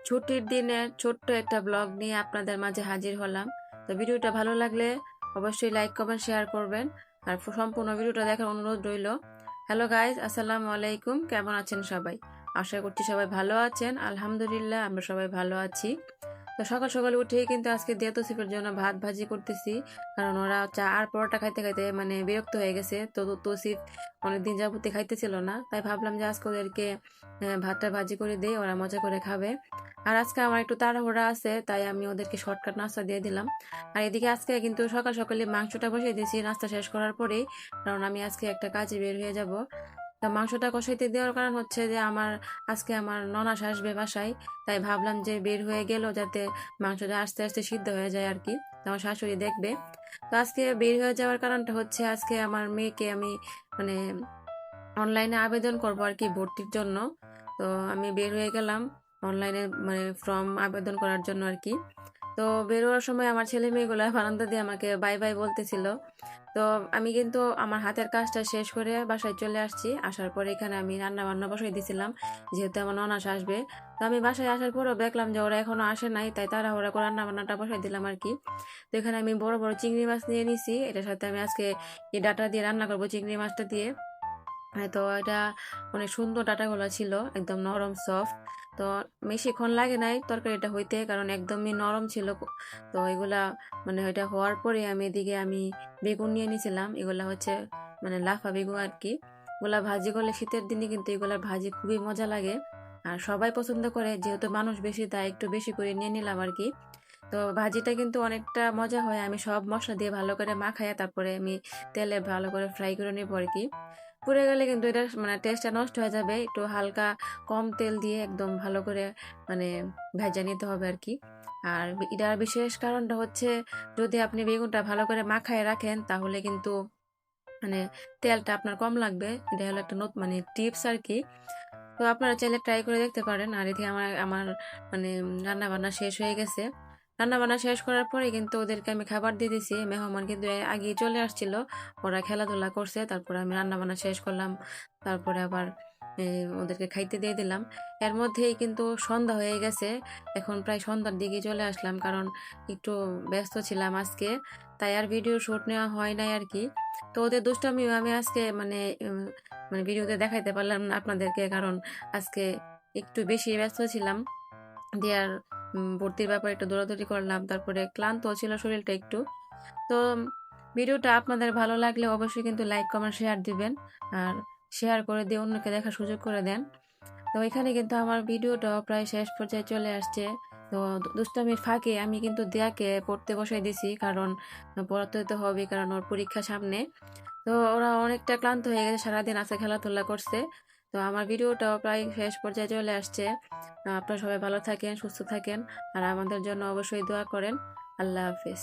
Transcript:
ছুটির দিনের ছোট্ট একটা ব্লগ নিয়ে আপনাদের মাঝে হাজির হলাম। তো ভিডিওটা ভালো লাগলে অবশ্যই লাইক কমেন্ট শেয়ার করবেন আর সম্পূর্ণ ভিডিওটা দেখার অনুরোধ রইল। হ্যালো গাইজ, আসসালামু আলাইকুম। কেমন আছেন সবাই? আশা করছি সবাই ভালো আছেন। আলহামদুলিল্লাহ আমরা সবাই ভালো আছি। তো সকাল সকাল উঠেই কিন্তু আজকে দিয়া তসিফের জন্য ভাত ভাজি করতেছি, কারণ ওরা চা আর পরোটা খাইতে খাইতে মানে বিরক্ত হয়ে গেছে। তো তসিফ অনেকদিন যাবতীয় খাইতেছিল না, তাই ভাবলাম যে আজকে ওদেরকে ভাতটা ভাজি করে দিই, ওরা মজা করে খাবে। আর আজকে আমার একটু তাড়াহুড়া আছে, তাই আমি ওদেরকে শর্টকাট নাস্তা দিয়ে দিলাম। আর এদিকে আজকে কিন্তু সকাল সকালে মাংসটা বসিয়ে দিয়েছি নাস্তা শেষ করার পরেই, কারণ আমি আজকে একটা কাজে বের হয়ে যাব। তা মাংসটা কষাইতে দেওয়ার কারণ হচ্ছে যে আজকে আমার ননাস আসবে বাসায়, তাই ভাবলাম যে বের হয়ে গেল যাতে মাংসটা আস্তে আস্তে সিদ্ধ হয়ে যায় আর কি, আমার শাশুড়ি দেখবে। তো আজকে বের হয়ে যাওয়ার কারণটা হচ্ছে আজকে আমার মেয়েকে আমি মানে অনলাইনে আবেদন করবো আর কি, ভর্তির জন্য। তো আমি বের হয়ে গেলাম অনলাইনে মানে ফর্ম আবেদন করার জন্য আর কি। তো বেরোয়ার সময় আমার ছেলে মেয়েগুলা বারান্দা দিয়ে আমাকে বাই বাই বলতেছিল। তো আমি কিন্তু আমার হাতের কাজটা শেষ করে বাসায় চলে আসছি। আসার পরে এখানে আমি রান্না বান্না বসাই দিয়েছিলাম, যেহেতু আমার ননাস আসবে। তো আমি বাসায় আসার পরেও দেখলাম যে ওরা এখনো আসে নাই, তাই তাড়াহুড়া করে রান্না বান্নাটা বসাই দিলাম আর কি। তো এখানে আমি বড় বড় চিংড়ি মাছ নিয়ে নিছি, এটার সাথে আমি আজকে এই ডাটা দিয়ে রান্না করবো, চিংড়ি মাছটা দিয়ে। তো এটা অনেক সুন্দর ডাটাগুলো ছিল, একদম নরম সফট। তো বেশিক্ষণ লাগে নাই তরকারিটা হইতে, কারণ একদমই নরম ছিল। তো এগুলা মানে এটা হওয়ার পরে আমি বেগুন নিয়ে নিয়েছিলাম। এগুলা হচ্ছে মানে লাফা বেগুন আর কি। এগুলা ভাজি করলে শীতের দিনে কিন্তু এগুলা ভাজি খুবই মজা লাগে, আর সবাই পছন্দ করে, যেহেতু মানুষ বেশি তাই একটু বেশি করে নিয়ে নিলাম আর কি। তো ভাজিটা কিন্তু অনেকটা মজা হয়। আমি সব মশলা দিয়ে ভালো করে মাখাই, তারপরে আমি তেলে ভালো করে ফ্রাই করে নেবো আর কি। পুড়ে গেলে কিন্তু এটা মানে টেস্টটা নষ্ট হয়ে যাবে। একটু হালকা কম তেল দিয়ে একদম ভালো করে মানে ভেজে নিতে হবে আর কি। আর এটার বিশেষ কারণটা হচ্ছে, যদি আপনি বেগুনটা ভালো করে মাখায় রাখেন তাহলে কিন্তু মানে তেলটা আপনার কম লাগবে। এটা হলো একটা মানে টিপস আর কি। তো আপনারা চাইলে ট্রাই করে দেখতে পারেন। আর এদিকে আমার আমার মানে রান্না বান্না শেষ হয়ে গেছে। রান্না বান্না শেষ করার পরে কিন্তু ওদেরকে আমি খাবার দিয়ে দিছি। মেহমান কিন্তু আগে চলে আসছিল, ওরা খেলাধুলা করছে, তারপরে আমি রান্না বান্না শেষ করলাম। তারপরে আবার ওদেরকে খাইতে দিয়ে দিলাম। এর মধ্যেই কিন্তু সন্ধ্যা হয়ে গেছে। এখন প্রায় সন্ধ্যার দিকে চলে আসলাম, কারণ একটু ব্যস্ত ছিলাম আজকে, তাই আর ভিডিও শুট নেওয়া হয় নাই আর কি। তো ওদের দুষ্টামি আমি আজকে মানে ভিডিওতে দেখাইতে পারলাম না আপনাদেরকে, কারণ আজকে একটু বেশি ব্যস্ত ছিলাম। দিয়ার ভর্তির ব্যাপারে একটু দৌড়াদৌড়ি করলাম, তারপরে ক্লান্ত ছিল শরীরটা একটু। তো ভিডিওটা আপনাদের ভালো লাগলে অবশ্যই কিন্তু লাইক কমেন্ট শেয়ার দিবেন, আর শেয়ার করে দিয়ে অন্যকে দেখার সুযোগ করে দেন। তো এখানে কিন্তু আমার ভিডিওটা প্রায় শেষ পর্যায়ে চলে আসছে। তো দুষ্টামির ফাঁকে আমি কিন্তু দিয়াকে পড়তে বসাই দিছি, কারণ পড়াতে তো হবে, কারণ ওর পরীক্ষা সামনে। তো ওরা অনেকটা ক্লান্ত হয়ে গেছে, সারাদিন আছে খেলাধুলা করছে। তো আমার ভিডিওটাও প্রায় শেষ পর্যায়ে চলে আসছে। আপনারা সবাই ভালো থাকেন, সুস্থ থাকেন, আর আমাদের জন্য অবশ্যই দোয়া করেন। আল্লাহ হাফেজ।